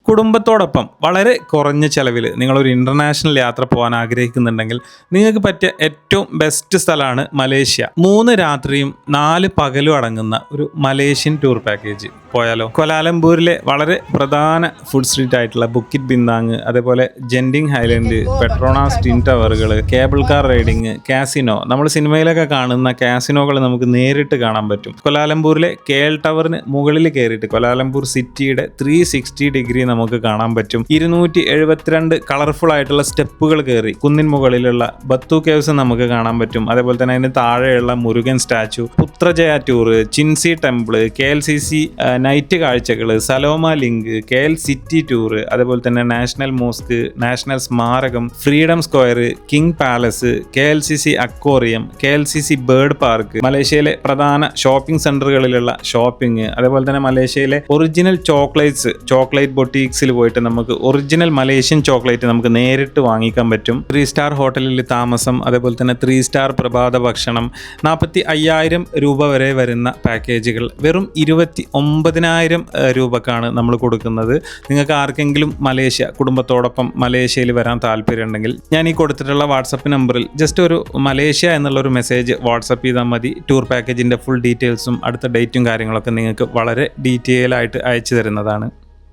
കുടുംബത്തോടൊപ്പം വളരെ കുറഞ്ഞ ചെലവിൽ നിങ്ങളൊരു ഇൻ്റർനാഷണൽ യാത്ര പോകാൻ ആഗ്രഹിക്കുന്നുണ്ടെങ്കിൽ നിങ്ങൾക്ക് പറ്റിയ ഏറ്റവും ബെസ്റ്റ് സ്ഥലമാണ് മലേഷ്യ. 3 രാത്രിയും 4 പകലും അടങ്ങുന്ന ഒരു മലേഷ്യൻ ടൂർ പാക്കേജ് പോയാലോ? ക്വാലാലംപൂരിലെ വളരെ പ്രധാന ഫുഡ് സ്ട്രീറ്റ് ആയിട്ടുള്ള ബുക്കിറ്റ് ബിന്താങ്, അതേപോലെ ജെൻഡിങ് ഹൈലൻഡ്, പെട്രോണാസ് ടിൻ ടവറുകൾ, കേബിൾ കാർ റൈഡിങ്, കാസിനോ, നമ്മൾ സിനിമയിലൊക്കെ കാണുന്ന കാസിനോകൾ നമുക്ക് നേരിട്ട് കാണാൻ പറ്റും. ക്വാലാലംപൂരിലെ KL ടവറിന് മുകളിൽ കയറിയിട്ട് ക്വാലാലംപൂർ സിറ്റിയുടെ 360 ഡിഗ്രി നമുക്ക് കാണാൻ പറ്റും. 272 കളർഫുൾ ആയിട്ടുള്ള സ്റ്റെപ്പുകൾ കയറി കുന്നിൻ മുകളിലുള്ള ബത്തു കേവ്സ് നമുക്ക് കാണാൻ പറ്റും. അതേപോലെ തന്നെ അതിന് താഴെയുള്ള Murugan statue, Putrajaya tour, Chin Swee temple, KLCC night കാഴ്ചകൾ, Saloma link, KL city tour, അതേപോലെ തന്നെ നാഷണൽ മോസ്ക്, നാഷണൽ സ്മാരകം, freedom square, king palace, KLCC aquarium, KLCC bird park, മലേഷ്യയിലെ പ്രധാന ഷോപ്പിംഗ് സെന്ററുകളിലുള്ള ഷോപ്പിംഗ്, അതേപോലെ തന്നെ മലേഷ്യയിലെ ഒറിജിനൽ ചോക്ലേറ്റ് ബൊട്ടീക്സിൽ പോയിട്ട് നമുക്ക് ഒറിജിനൽ മലേഷ്യൻ ചോക്ലേറ്റ് നമുക്ക് നേരിട്ട് വാങ്ങിക്കാൻ പറ്റും. 3 സ്റ്റാർ ഹോട്ടലിൽ താമസം, അതേപോലെ തന്നെ 3 സ്റ്റാർ പ്രഭാത ഭക്ഷണം, 45,000 രൂപ വരെ വരുന്ന പാക്കേജുകൾ വെറും 29,000 രൂപക്കാണ് നമ്മൾ കൊടുക്കുന്നത്. നിങ്ങൾക്ക് ആർക്കെങ്കിലും കുടുംബത്തോടൊപ്പം മലേഷ്യയിൽ വരാൻ താല്പര്യം ഉണ്ടെങ്കിൽ ഞാൻ ഈ കൊടുത്തിട്ടുള്ള വാട്സപ്പ് നമ്പറിൽ ജസ്റ്റ് ഒരു മലേഷ്യ എന്നുള്ളൊരു മെസ്സേജ് വാട്സപ്പ് ചെയ്താൽ മതി. ടൂർ പാക്കേജിൻ്റെ ഫുൾ ഡീറ്റെയിൽസും അടുത്ത ഡേറ്റും കാര്യങ്ങളൊക്കെ നിങ്ങൾക്ക് വളരെ ഡീറ്റെയിൽ ആയിട്ട് അയച്ചു തരുന്നതാണ്.